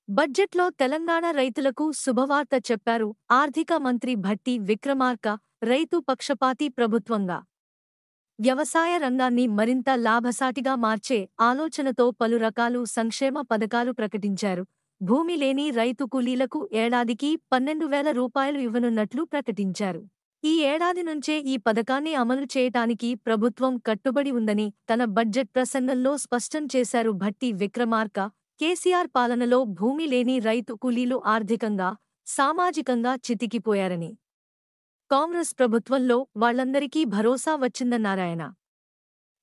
బడ్జెట్లో తెలంగాణ రైతులకు శుభవార్త చెప్పారు ఆర్థిక మంత్రి భట్టి విక్రమార్క. రైతు పక్షపాతి ప్రభుత్వంగా వ్యవసాయ రంగాన్ని మరింత లాభసాటిగా మార్చే ఆలోచనతో పలు రకాలు సంక్షేమ పథకాలు ప్రకటించారు. భూమి లేని రైతు కూలీలకు ఏడాదికి 12,000 రూపాయలు ఇవ్వనున్నట్లు ప్రకటించారు. ఈ ఏడాది నుంచే ఈ పథకాన్ని అమలు చేయటానికి ప్రభుత్వం కట్టుబడి ఉందని తన బడ్జెట్ ప్రసంగంలో స్పష్టం చేశారు భట్టి విక్రమార్క. కేసీఆర్ పాలనలో భూమి లేని రైతు కూలీలు ఆర్థికంగా, సామాజికంగా చితికిపోయారని, కాంగ్రెస్ ప్రభుత్వంలో వాళ్లందరికీ భరోసా వచ్చిందన్నారాయన.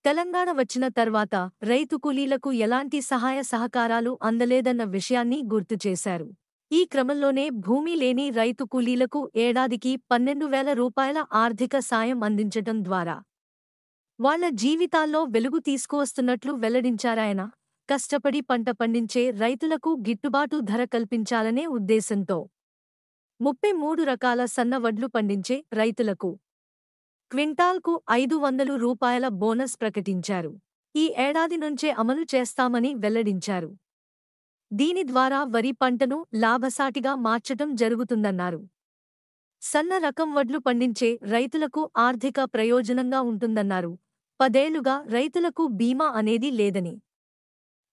తెలంగాణ వచ్చిన తర్వాత రైతు కూలీలకు ఎలాంటి సహాయ సహకారాలు అందలేదన్న విషయాన్ని గుర్తు చేశారు. ఈ క్రమంలోనే భూమి లేని రైతు కూలీలకు ఏడాదికి 12,000 రూపాయల ఆర్థిక సాయం అందించటం ద్వారా వాళ్ల జీవితాల్లో వెలుగు తీసుకువస్తున్నట్లు వెల్లడించారాయన. కష్టపడి పంట పండించే రైతులకు గిట్టుబాటు ధర కల్పించాలనే ఉద్దేశంతో 33 రకాల సన్న వడ్లు పండించే రైతులకు క్వింటాల్కు 500 రూపాయల బోనస్ ప్రకటించారు. ఈ ఏడాది నుంచే అమలు చేస్తామని వెల్లడించారు. దీని ద్వారా వరి పంటను లాభసాటిగా మార్చటం జరుగుతుందన్నారు. సన్న రకం వడ్లు పండించే రైతులకు ఆర్థిక ప్రయోజనంగా ఉంటుందన్నారు. 10 ఏళ్లుగా రైతులకు బీమా అనేది లేదని,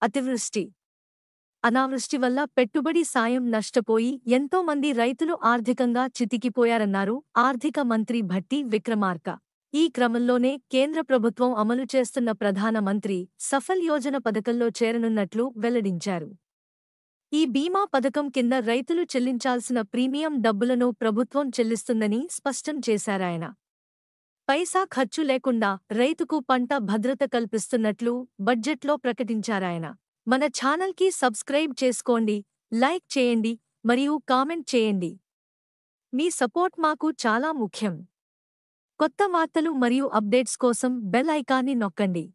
అతివృష్టి, అనావృష్టి వల్ల పెట్టుబడి సాయం నష్టపోయి ఎంతో మంది రైతులు ఆర్థికంగా చితికిపోయారన్నారు ఆర్థిక మంత్రి భట్టి విక్రమార్క. ఈ క్రమంలోనే కేంద్ర ప్రభుత్వం అమలు చేస్తున్న ప్రధాన మంత్రి సఫల్ యోజన పథకంలో చేరనున్నట్లు వెల్లడించారు. ఈ బీమా పథకం కింద రైతులు చెల్లించాల్సిన ప్రీమియం డబ్బులను ప్రభుత్వం చెల్లిస్తుందని స్పష్టం చేశారాయన. పైసా ఖర్చు లేకుండా రైతుకు పంట భద్రత కల్పిస్తున్నట్లు బడ్జెట్లో ప్రకటించారాయన. మన ఛానల్కి సబ్స్క్రైబ్ చేసుకోండి, లైక్ చేయండి మరియు కామెంట్ చేయండి. మీ సపోర్ట్ మాకు చాలా ముఖ్యం. కొత్త వార్తలు మరియు అప్డేట్స్ కోసం బెల్ ఐకాన్ని నొక్కండి.